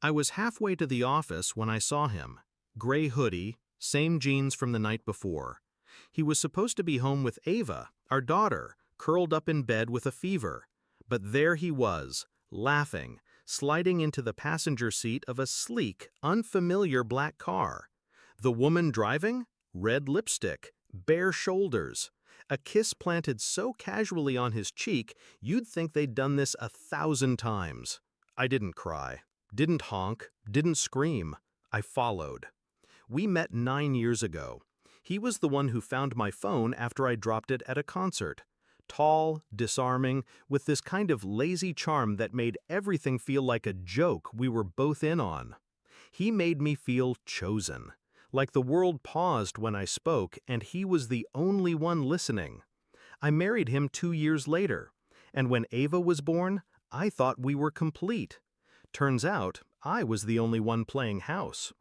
I was halfway to the office when I saw him. Gray hoodie, same jeans from the night before. He was supposed to be home with Ava, our daughter, curled up in bed with a fever. But there he was, laughing, sliding into the passenger seat of a sleek, unfamiliar black car. The woman driving? Red lipstick, bare shoulders. A kiss planted so casually on his cheek, you'd think they'd done this 1,000 times. I didn't cry, didn't honk, didn't scream. I followed. We met 9 years ago. He was the one who found my phone after I dropped it at a concert. Tall, disarming, with this kind of lazy charm that made everything feel like a joke we were both in on. He made me feel chosen, like the world paused when I spoke and he was the only one listening. I married him 2 years later, and when Ava was born, I thought we were complete. Turns out, I was the only one playing house.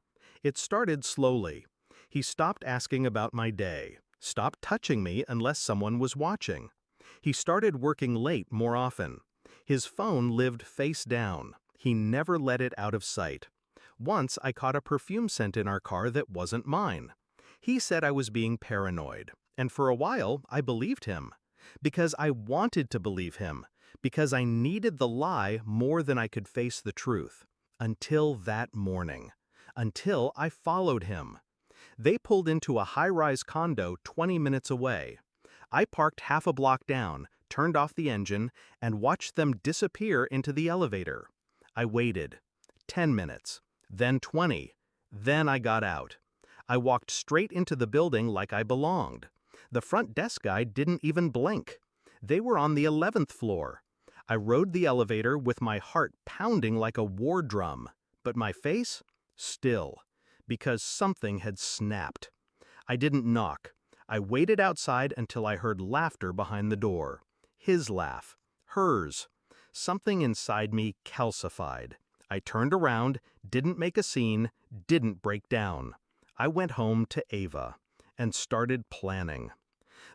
It started slowly. He stopped asking about my day, stopped touching me unless someone was watching. He started working late more often. His phone lived face down. He never let it out of sight. Once I caught a perfume scent in our car that wasn't mine. He said I was being paranoid, and for a while I believed him. Because I wanted to believe him, because I needed the lie more than I could face the truth. Until that morning. Until I followed him. They pulled into a high-rise condo 20 minutes away. I parked half a block down, turned off the engine, and watched them disappear into the elevator. I waited. 10 minutes. Then 20. Then I got out. I walked straight into the building like I belonged. The front desk guy didn't even blink. They were on the 11th floor. I rode the elevator with my heart pounding like a war drum, but my face? Still, because something had snapped. I didn't knock. I waited outside until I heard laughter behind the door. His laugh. Hers. Something inside me calcified. I turned around, didn't make a scene, didn't break down. I went home to Ava and started planning.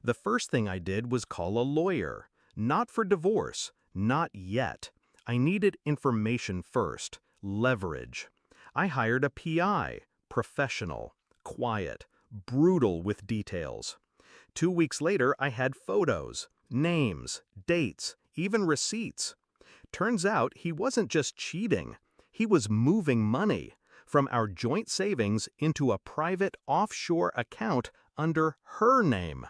The first thing I did was call a lawyer. Not for divorce. Not yet. I needed information first. Leverage. I hired a PI. Professional. Quiet. Brutal with details. 2 weeks later, I had photos, names, dates, even receipts. Turns out he wasn't just cheating. He was moving money from our joint savings into a private offshore account under her name.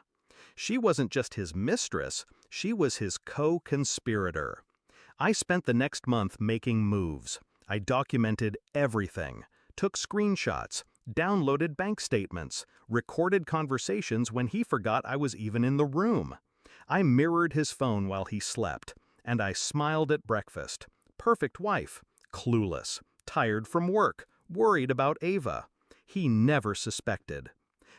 She wasn't just his mistress, she was his co-conspirator. I spent the next month making moves. I documented everything, took screenshots, downloaded bank statements, recorded conversations when he forgot I was even in the room. I mirrored his phone while he slept, and I smiled at breakfast. Perfect wife, clueless, tired from work, worried about Ava. He never suspected.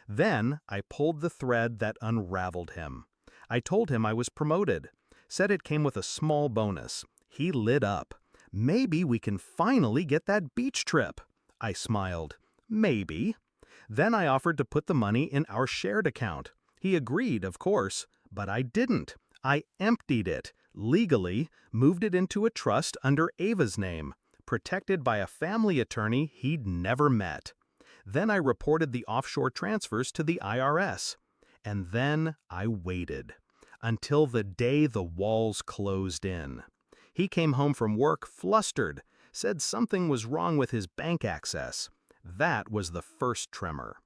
Then I pulled the thread that unraveled him. I told him I was promoted, said it came with a small bonus. He lit up. Maybe we can finally get that beach trip. I smiled. Maybe. Then I offered to put the money in our shared account. He agreed, of course, but I didn't. I emptied it, legally, moved it into a trust under Ava's name, protected by a family attorney he'd never met. Then I reported the offshore transfers to the IRS. And then I waited. Until the day the walls closed in. He came home from work flustered, said something was wrong with his bank access. That was the first tremor.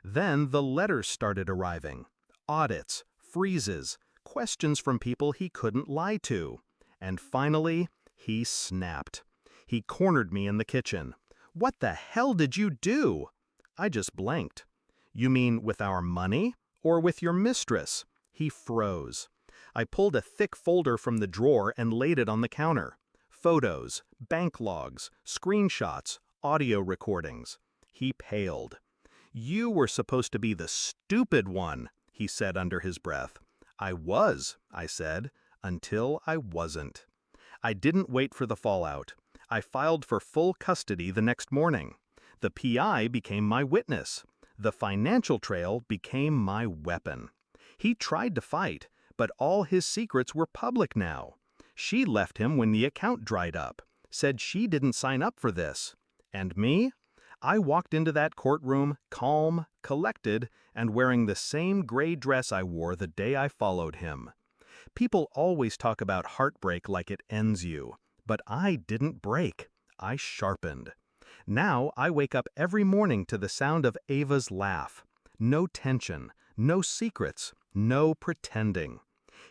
Then the letters started arriving. Audits, freezes, questions from people he couldn't lie to. And finally, he snapped. He cornered me in the kitchen. "What the hell did you do?" I just blanked. "You mean with our money? Or with your mistress?" He froze. I pulled a thick folder from the drawer and laid it on the counter. Photos, bank logs, screenshots, audio recordings. He paled. "You were supposed to be the stupid one," he said under his breath. "I was," I said, until I wasn't. I didn't wait for the fallout. I filed for full custody the next morning. The PI became my witness. The financial trail became my weapon. He tried to fight, but all his secrets were public now. She left him when the account dried up, said she didn't sign up for this. And me? I walked into that courtroom calm, collected, and wearing the same gray dress I wore the day I followed him. People always talk about heartbreak like it ends you, but I didn't break. I sharpened. Now I wake up every morning to the sound of Ava's laugh. No tension, no secrets, no pretending.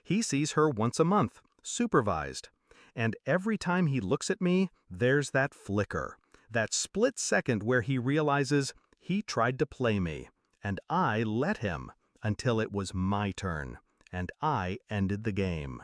He sees her once a month, supervised. And every time he looks at me, there's that flicker, that split second where he realizes he tried to play me, and I let him until it was my turn, and I ended the game.